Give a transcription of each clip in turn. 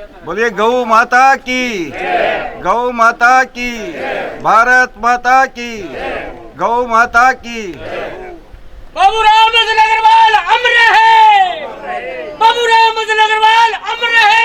बोलिए गौ माता की, गौ माता की, भारत माता की, गौ माता की। बाबूराव मदन अग्रवाल अमर है, बाबूराव मदन अग्रवाल अमर है।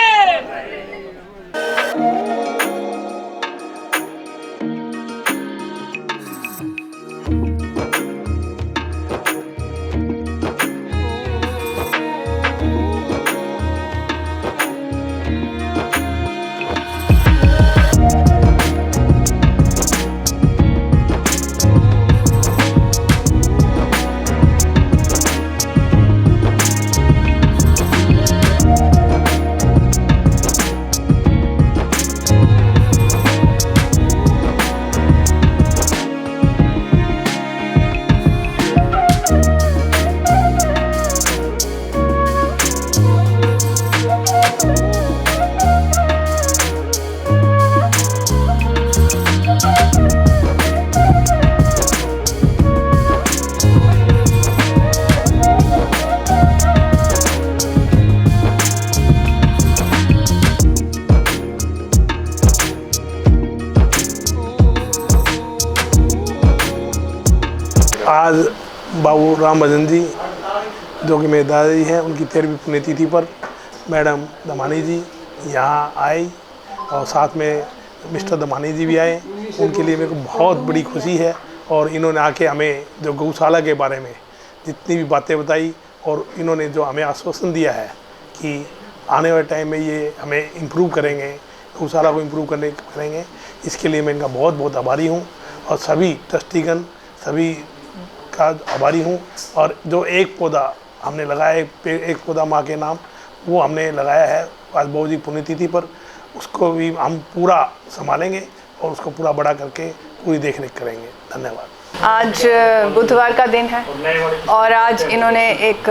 आज बाबू राम भजन जी जो कि मेरे दादाजी हैं, उनकी 13वीं पुण्यतिथि पर मैडम दमानी जी यहाँ आई और साथ में मिस्टर दमानी जी भी आए। उनके लिए मेरे को बहुत बड़ी खुशी है और इन्होंने आके हमें जो गौशाला के बारे में जितनी भी बातें बताई और इन्होंने जो हमें आश्वासन दिया है कि आने वाले टाइम में ये हमें इम्प्रूव करेंगे, गौशाला को इम्प्रूव करेंगे, इसके लिए मैं इनका बहुत बहुत आभारी हूँ और सभी ट्रस्टीगण सभी का आभारी हूँ। और जो एक पौधा हमने लगाया एक पौधा माँ के नाम वो हमने लगाया है आज बाबू जी पुण्यतिथि पर, उसको भी हम पूरा संभालेंगे और उसको पूरा बड़ा करके पूरी देखरेख करेंगे। धन्यवाद। आज बुधवार का दिन है और आज इन्होंने एक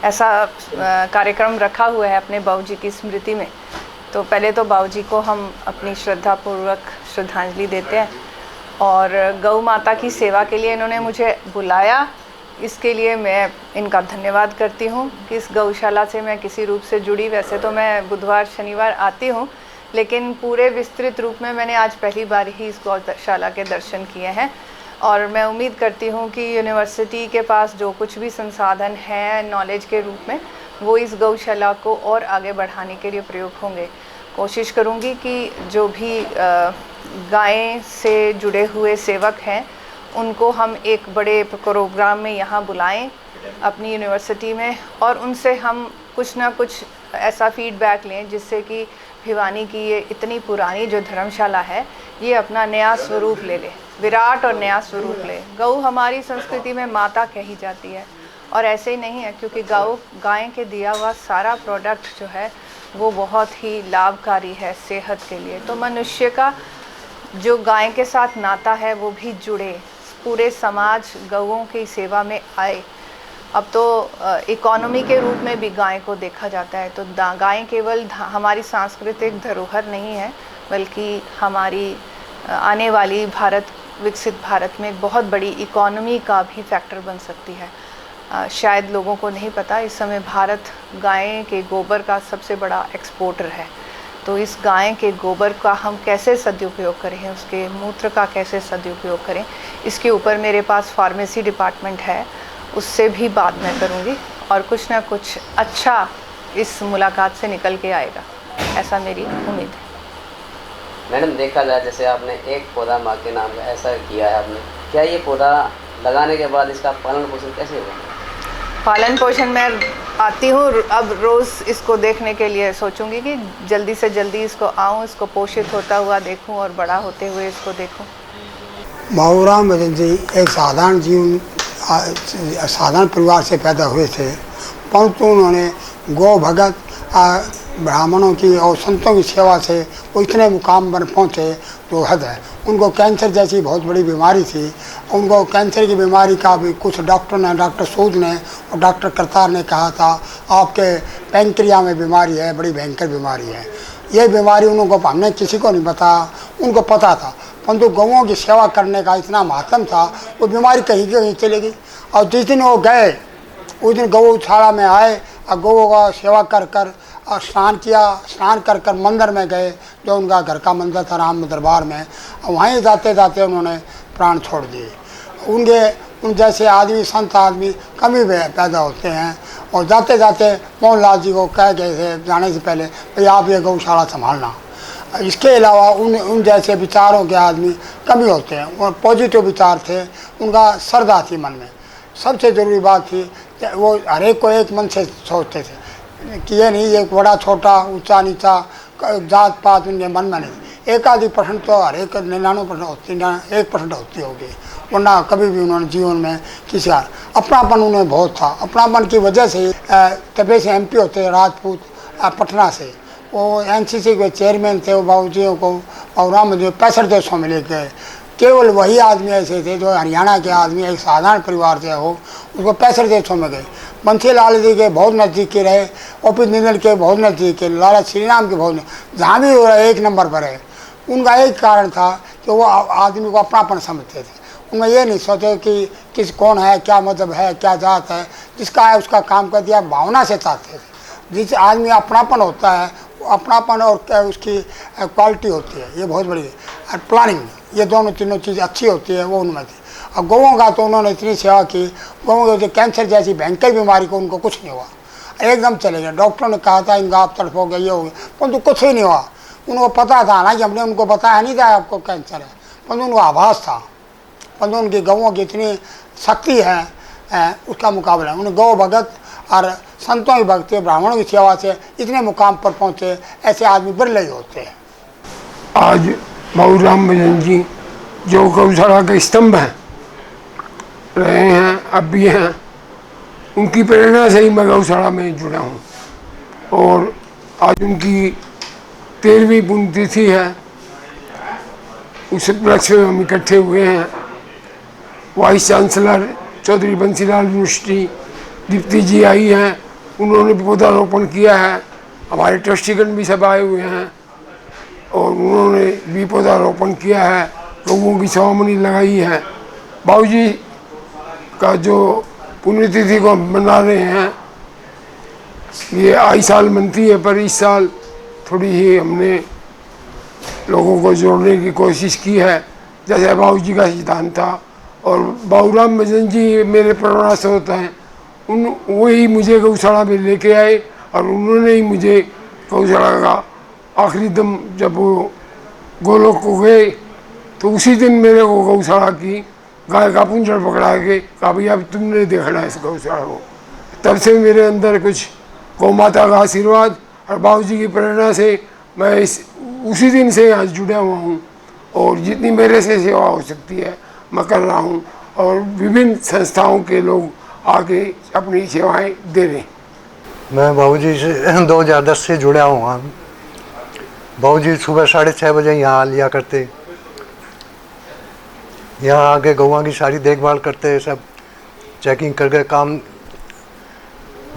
ऐसा कार्यक्रम रखा हुआ है अपने बाबूजी की स्मृति में। तो पहले तो बाबूजी को हम अपनी श्रद्धापूर्वक श्रद्धांजलि देते हैं और गौ माता की सेवा के लिए इन्होंने मुझे बुलाया, इसके लिए मैं इनका धन्यवाद करती हूँ कि इस गौशाला से मैं किसी रूप से जुड़ी। वैसे तो मैं बुधवार शनिवार आती हूँ, लेकिन पूरे विस्तृत रूप में मैंने आज पहली बार ही इस गौशाला के दर्शन किए हैं और मैं उम्मीद करती हूँ कि यूनिवर्सिटी के पास जो कुछ भी संसाधन हैं नॉलेज के रूप में वो इस गौशाला को और आगे बढ़ाने के लिए प्रयोग होंगे। कोशिश करूँगी कि जो भी गाय से जुड़े हुए सेवक हैं उनको हम एक बड़े प्रोग्राम में यहाँ बुलाएं अपनी यूनिवर्सिटी में और उनसे हम कुछ ना कुछ ऐसा फीडबैक लें जिससे कि भिवानी की ये इतनी पुरानी जो धर्मशाला है ये अपना नया स्वरूप ले ले, विराट और नया स्वरूप ले। गौ हमारी संस्कृति में माता कही जाती है और ऐसे ही नहीं है, क्योंकि गाय के दिया हुआ सारा प्रोडक्ट जो है वो बहुत ही लाभकारी है सेहत के लिए। तो मनुष्य का जो गाय के साथ नाता है वो भी जुड़े, पूरे समाज गौओं की सेवा में आए। अब तो इकोनॉमी के रूप में भी गाय को देखा जाता है। तो गाय केवल हमारी सांस्कृतिक धरोहर नहीं है, बल्कि हमारी आने वाली विकसित भारत में एक बहुत बड़ी इकोनॉमी का भी फैक्टर बन सकती है। शायद लोगों को नहीं पता, इस समय भारत गाय के गोबर का सबसे बड़ा एक्सपोर्टर है। तो इस गाय के गोबर का हम कैसे सदुपयोग करें, उसके मूत्र का कैसे सदुपयोग करें, इसके ऊपर मेरे पास फार्मेसी डिपार्टमेंट है, उससे भी बात मैं करूँगी और कुछ ना कुछ अच्छा इस मुलाकात से निकल के आएगा, ऐसा मेरी उम्मीद है। मैडम, देखा जाए जैसे आपने एक पौधा माँ के नाम का ऐसा किया है आपने, क्या ये पौधा लगाने के बाद इसका पालन पोषण कैसे होगा? पालन पोषण मैं आती हूँ, अब रोज़ इसको देखने के लिए सोचूंगी कि जल्दी से जल्दी इसको आऊँ, इसको पोषित होता हुआ देखूँ और बड़ा होते हुए इसको देखूँ। बाबूराम भजन जी एक साधारण जीवन साधारण परिवार से पैदा हुए थे, परंतु उन्होंने गौ भगत ब्राह्मणों की और संतों की सेवा से वो इतने मुकाम पर पहुँचे जो हद है। उनको कैंसर जैसी बहुत बड़ी बीमारी थी, उनको कैंसर की बीमारी का भी कुछ डॉक्टर सूद ने और डॉक्टर करतार ने कहा था आपके पैंक्रिया में बीमारी है, बड़ी भयंकर बीमारी है। ये बीमारी उनको हमने किसी को नहीं बताया, उनको पता था, परंतु गौओं की सेवा करने का इतना महत्व था, वो बीमारी कहीं कहीं चली गई। और जिस दिन वो गए उस दिन गौशाला में आए और गौओं का सेवा कर कर और स्नान किया, स्नान कर कर मंदिर में गए, जो उनका घर का मंदिर था राम दरबार में, वहीं जाते जाते उन्होंने प्राण छोड़ दिए। उन जैसे आदमी, संत आदमी कम ही पैदा होते हैं। और जाते जाते मोहनलाल जी को कह गए थे जाने से पहले, भाई आप ये गौशाला संभालना। इसके अलावा उन जैसे विचारों के आदमी कम ही होते हैं। वो पॉजिटिव विचार थे, उनका श्रद्धा थी मन में। सबसे ज़रूरी बात थी कि वो हर एक को एक मन से सोचते थे कि ये नहीं एक बड़ा छोटा, ऊंचा नीचा, जात पात उनके मन में नहीं। एक आधी % तो हर एक 99% होती, 1% होती होगी, वरना कभी भी उन्होंने जीवन में किसी अपनापन उन्हें बहुत था। अपनापन की वजह से तबे से MP होते राजपूत पटना से, वो NCC के चेयरमैन थे। वो बाबूजियों को और राम 65 देशों में ले गए। केवल वही आदमी ऐसे थे जो हरियाणा के आदमी, एक साधारण परिवार से हो, उसको 65 देशों में गए। बंसी लाल जी के बहुत नज़दीक के रहे, OP जिंदल के बहुत नज़दीक के, लाला श्रीराम के बहुत, जहाँ भी एक नंबर पर है। उनका एक कारण था कि वो आदमी को अपनापन समझते थे। उनमें ये नहीं सोचे कि कौन है, क्या मजहब है, क्या जात है, जिसका है उसका काम कर दिया, भावना से चाहते थे। जिस आदमी अपनापन होता है, अपनापन और उसकी क्वालिटी होती है, ये बहुत बड़ी है। और प्लानिंग, ये दोनों तीनों चीज़ अच्छी होती है, वो उनमें थी। और गौओं का तो उन्होंने इतनी सेवा की, गौओं को जो कैंसर जैसी भयंकर बीमारी को उनको कुछ नहीं हुआ, एकदम चले गए। डॉक्टरों ने कहा था इनका आप तड़फ हो गया, ये हो गया, परंतु कुछ ही नहीं हुआ। उनको पता था ना कि हमने उनको बताया नहीं था आपको कैंसर है, परंतु उनको आभास था। परंतु उनकी गौओं की इतनी शक्ति है उसका मुकाबला। उन्हें गौ भगत और संतों की भक्ति, ब्राह्मणों की सेवा से इतने मुकाम पर पहुँचे, ऐसे आदमी बिरले ही होते हैं। आज बाबू राम भजन जी जो गौशाला के स्तंभ हैं, रहे हैं, अब भी हैं, उनकी प्रेरणा से ही मैं गौशाला में जुड़ा हूँ। और आज उनकी 13वीं पुण्यतिथि है, उस उपलक्ष्य में हम इकट्ठे हुए हैं। Vice chancellor Chaudhary Bansilal university Deepti ji आई हैं, उन्होंने पौधारोपण किया है। हमारे ट्रस्टीगण भी सब आए हुए हैं और उन्होंने भी पौधारोपण किया है, लोगों की सेवामणि लगाई है। बाबूजी का जो पुण्यतिथि को हम मना रहे हैं, ये आई साल मनती है, पर इस साल थोड़ी ही हमने लोगों को जोड़ने की कोशिश की है, जैसे बाबूजी का सिद्धांत था। और बाबू राम भजन जी मेरे प्रेरणा स्रोत हैं, वही मुझे गौशाला में लेके आए और उन्होंने ही मुझे गौशाला का आखिरी दम, जब वो गोलोक को गए तो उसी दिन मेरे को गौशाला की गाय का पुंजड़ पकड़ा के कहा भैया अब तुमने देखना है इस गौशाला को। तब से मेरे अंदर कुछ गौ माता का आशीर्वाद और बाबूजी की प्रेरणा से मैं उसी दिन से यहाँ जुड़ा हुआ हूँ। और जितनी मेरे से सेवा हो सकती है मैं कर रहा हूँ, और विभिन्न संस्थाओं के लोग आके अपनी सेवाएं दे रहे हैं। मैं बाबूजी से 2010 से जुड़ा हुआ हूँ। बाबूजी सुबह 6:30 बजे यहाँ लिया करते, यहाँ आके गौवां की सारी देखभाल करते, सब चेकिंग करके काम,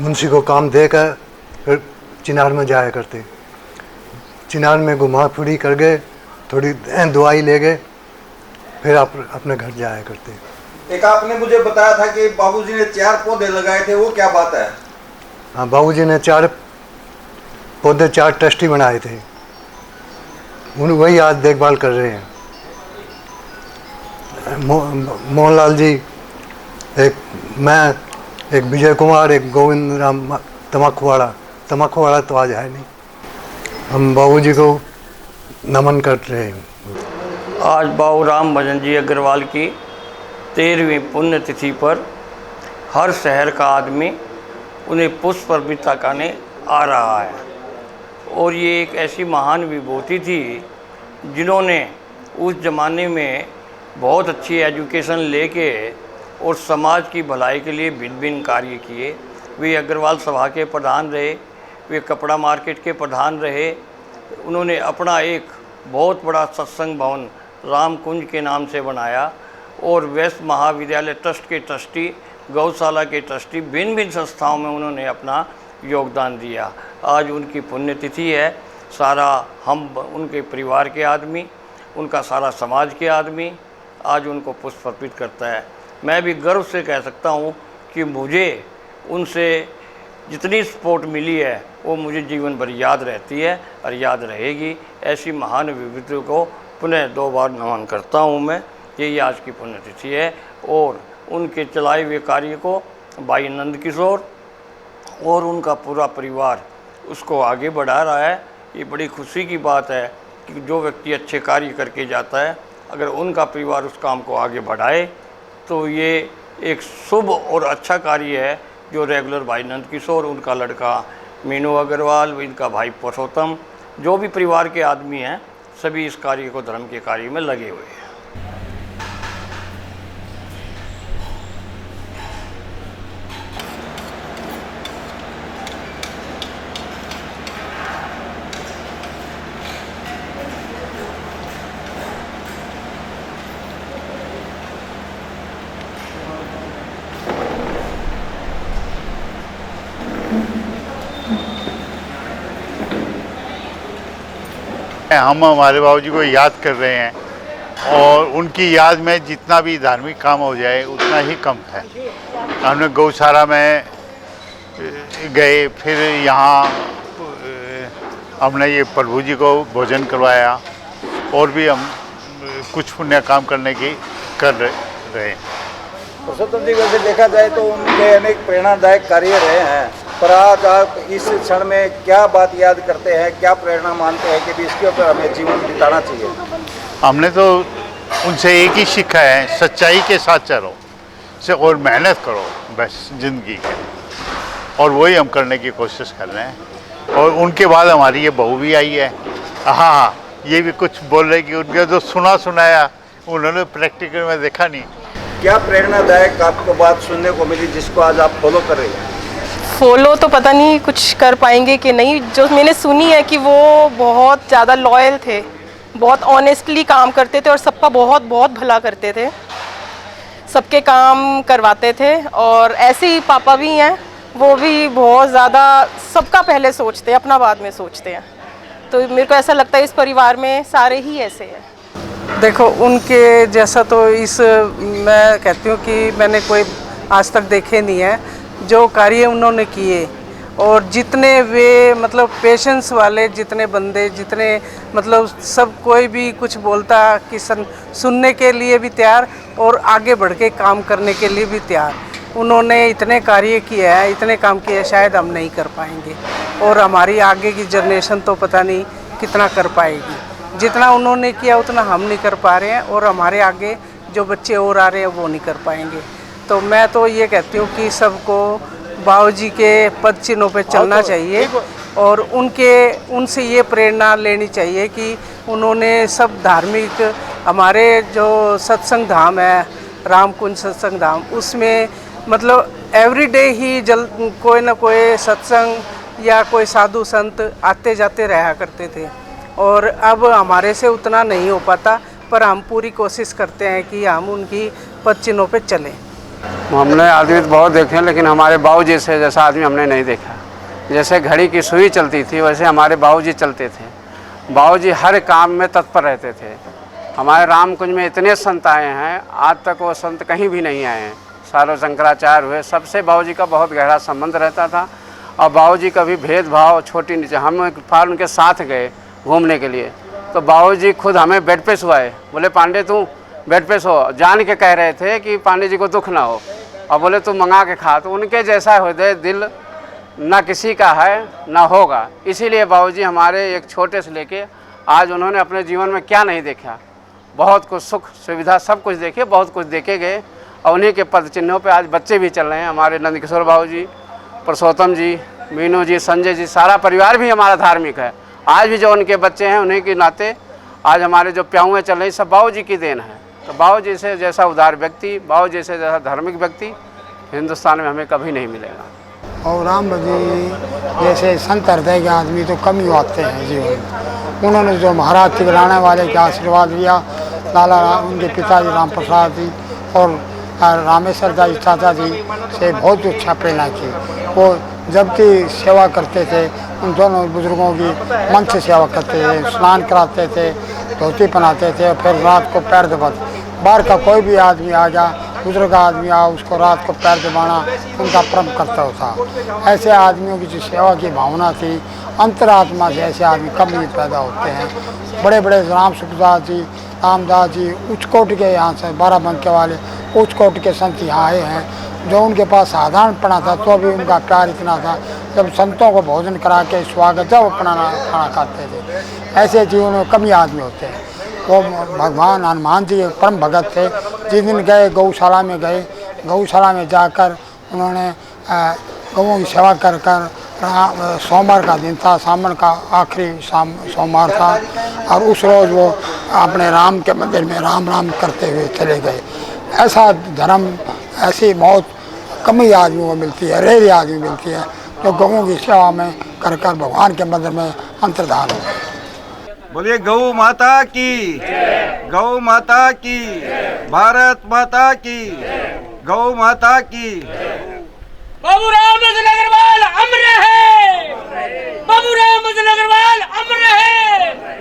मुंशी को काम देकर फिर चिनार में जाया करते। चिनार में घुमा फिरी कर गए, थोड़ी दवाई ले गए, फिर आप अपने घर जाया करते। एक आपने मुझे बताया था कि बाबूजी ने 4 पौधे लगाए थे, वो क्या बात है? हाँ, बाबूजी ने 4 पौधे, 4 ट्रस्टी बनाए थे, वही आज देखभाल कर रहे हैं। मोहनलाल जी, एक मैं, एक विजय कुमार, एक गोविंद राम तमाखुवाड़ा तो आज है नहीं। हम बाबूजी को नमन कर रहे हैं। आज बाबू राम भजन जी अग्रवाल की 13वीं पुण्यतिथि पर हर शहर का आदमी उन्हें पुष्प अर्पित करने आ रहा है। और ये एक ऐसी महान विभूति थी जिन्होंने उस ज़माने में बहुत अच्छी एजुकेशन लेके और समाज की भलाई के लिए भिन्न भिन्न कार्य किए। वे अग्रवाल सभा के प्रधान रहे, वे कपड़ा मार्केट के प्रधान रहे। उन्होंने अपना एक बहुत बड़ा सत्संग भवन राम कुंज के नाम से बनाया और वेस्ट महाविद्यालय ट्रस्ट के ट्रस्टी, गौशाला के ट्रस्टी, भिन्न भिन्न संस्थाओं में उन्होंने अपना योगदान दिया। आज उनकी पुण्यतिथि है। सारा हम उनके परिवार के आदमी, उनका सारा समाज के आदमी आज उनको पुष्प अर्पित करता है। मैं भी गर्व से कह सकता हूँ कि मुझे उनसे जितनी सपोर्ट मिली है वो मुझे जीवन भर याद रहती है और याद रहेगी। ऐसी महान विभूतियों को पुनः 2 बार नमन करता हूँ मैं। यही आज की पुण्यतिथि है और उनके चलाए हुए कार्य को भाई नंद किशोर और उनका पूरा परिवार उसको आगे बढ़ा रहा है। ये बड़ी खुशी की बात है कि जो व्यक्ति अच्छे कार्य करके जाता है, अगर उनका परिवार उस काम को आगे बढ़ाए तो ये एक शुभ और अच्छा कार्य है जो रेगुलर भाई नंद किशोर, उनका लड़का मीनू अग्रवाल, इनका भाई पुरुषोत्तम, जो भी परिवार के आदमी हैं, सभी इस कार्य को, धर्म के कार्य में लगे हुए हैं। हम हमारे बाबूजी को याद कर रहे हैं और उनकी याद में जितना भी धार्मिक काम हो जाए उतना ही कम है। हमने गौशाला में गए, फिर यहाँ हमने ये प्रभु जी को भोजन करवाया और भी हम कुछ पुण्य काम करने की कर रहे हैं। पुरुषोत्तम जी वैसे देखा जाए तो उनके अनेक प्रेरणादायक कार्य रहे हैं, पर आज आप इस क्षण में क्या बात याद करते हैं, क्या प्रेरणा मानते हैं कि भी इसके ऊपर हमें जीवन बिताना चाहिए? हमने तो उनसे एक ही सीखा है, सच्चाई के साथ चलो से और मेहनत करो बस ज़िंदगी के, और वही हम करने की कोशिश कर रहे हैं। और उनके बाद हमारी ये बहू भी आई है। हाँ, ये भी कुछ बोल रहे कि उनके जो सुनाया उन्होंने प्रैक्टिकल में देखा नहीं। क्या प्रेरणादायक आपको बात सुनने को मिली जिसको आज आप फॉलो कर रही हैं? फॉलो तो पता नहीं कुछ कर पाएंगे कि नहीं। जो मैंने सुनी है कि वो बहुत ज़्यादा लॉयल थे, बहुत ऑनेस्टली काम करते थे और सबका बहुत बहुत भला करते थे, सबके काम करवाते थे। और ऐसे ही पापा भी हैं, वो भी बहुत ज़्यादा सबका पहले सोचते हैं, अपना बाद में सोचते हैं। तो मेरे को ऐसा लगता है इस परिवार में सारे ही ऐसे हैं। देखो, उनके जैसा तो मैं कहती हूँ कि मैंने कोई आज तक देखे नहीं है। जो कार्य उन्होंने किए और जितने वे मतलब पेशेंस वाले, जितने बंदे, जितने मतलब सब कोई भी कुछ बोलता कि सुनने के लिए भी तैयार और आगे बढ़ के काम करने के लिए भी तैयार। उन्होंने इतने कार्य किए हैं, इतने काम किए हैं, शायद हम नहीं कर पाएंगे और हमारी आगे की जनरेशन तो पता नहीं कितना कर पाएगी। जितना उन्होंने किया उतना हम नहीं कर पा रहे हैं और हमारे आगे जो बच्चे और आ रहे हैं वो नहीं कर पाएंगे। तो मैं तो ये कहती हूँ कि सबको बाबूजी के पद चिन्हों पे चलना चाहिए और उनसे ये प्रेरणा लेनी चाहिए कि उन्होंने सब धार्मिक, हमारे जो सत्संग धाम है, रामकुंज सत्संग धाम, उसमें मतलब एवरीडे ही कोई ना कोई सत्संग या कोई साधु संत आते जाते रहा करते थे। और अब हमारे से उतना नहीं हो पाता, पर हम पूरी कोशिश करते हैं कि हम उनकी पद चिन्हों पे चलें। हमने आदमी तो बहुत देखे हैं, लेकिन हमारे बाबूजी से जैसा आदमी हमने नहीं देखा। जैसे घड़ी की सुई चलती थी वैसे हमारे बाबूजी चलते थे। बाबूजी हर काम में तत्पर रहते थे। हमारे रामकुंज में इतने संत आए हैं, आज तक वो संत कहीं भी नहीं आए हैं। सालों शंकराचार्य हुए, सबसे बाबूजी का बहुत गहरा संबंध रहता था और बाबूजी कभी भेदभाव छोटी नीचे। हम एक बार उनके साथ गए घूमने के लिए, तो बाबूजी खुद हमें बेड पे सुआए, बोले पांडे तू बेड पे सो, जान के कह रहे थे कि पांडे जी को दुख ना हो, और बोले तू मंगा के खा। तो उनके जैसा हृदय दिल ना किसी का है ना होगा। इसीलिए बाबूजी हमारे एक छोटे से लेके आज उन्होंने अपने जीवन में क्या नहीं देखा, बहुत कुछ सुख सुविधा सब कुछ देखे, बहुत कुछ देखे गए और उन्हीं के पद चिन्हों पे आज बच्चे भी चल रहे हैं। हमारे नंद किशोर बाबूजी, पुरुषोत्तम जी, मीनू जी, संजय जी, सारा परिवार भी हमारा धार्मिक है। आज भी जो उनके बच्चे हैं उन्हीं के नाते आज हमारे जो प्याऊँ चल रही सब बाबूजी की देन है। तो बाबूजी से जैसा उदार व्यक्ति, बाबूजी से जैसा धार्मिक व्यक्ति हिंदुस्तान में हमें कभी नहीं मिलेगा। और राम जी जैसे संत हृदय के आदमी तो कम ही आते हैं जीवन में। उन्होंने जो महाराज ठिकराने वाले का आशीर्वाद लिया, लाला उनके पिताजी राम प्रसाद जी और रामेश्वर दास चाचा जी से बहुत अच्छा प्रेरणा की। वो जबकि सेवा करते थे, उन दोनों बुजुर्गों की मन से सेवा करते थे, स्नान कराते थे, धोती पहनाते थे, फिर रात को पैर दबाते। बाहर का कोई भी आदमी आ जा बुजुर्ग आदमी आ उसको रात को पैर दबाना उनका परम कर्तव्य था। ऐसे आदमियों की जो सेवा की भावना थी, अंतरात्मा से ऐसे आदमी कम ही पैदा होते हैं। बड़े बड़े राम सुखदास जी, रामदास जी, उच्च कोटि के यहाँ से बाराबंकी वाले उच्च कोटि के संत यहाँ आए हैं, जो उनके पास साधारण पड़ा था तो भी उनका प्यार इतना था, जब संतों को भोजन करा के स्वागत जब अपना खाना खाते थे। ऐसे जीवन में कम ही आदमी होते हैं। वो भगवान हनुमान जी परम भगत थे। जिस दिन गए गौशाला में गए, गौशाला में जाकर उन्होंने गौों की सेवा कर कर सोमवार का दिन था, सावन का आखिरी सोमवार था, और उस रोज़ वो अपने राम के मंदिर में राम राम करते हुए चले गए। ऐसा धर्म, ऐसी मौत कम ही आदमियों को मिलती है, रेरी आदमी मिलती है जो गौों की सेवा में कर कर भगवान के मंदिर में अंतर्धान हो गए। बोलिए गौ माता की, गौ माता की, भारत माता की, गौ माता की। बाबू राम भजन अग्रवाल अमर है, बाबू राम भजन अग्रवाल अमर है।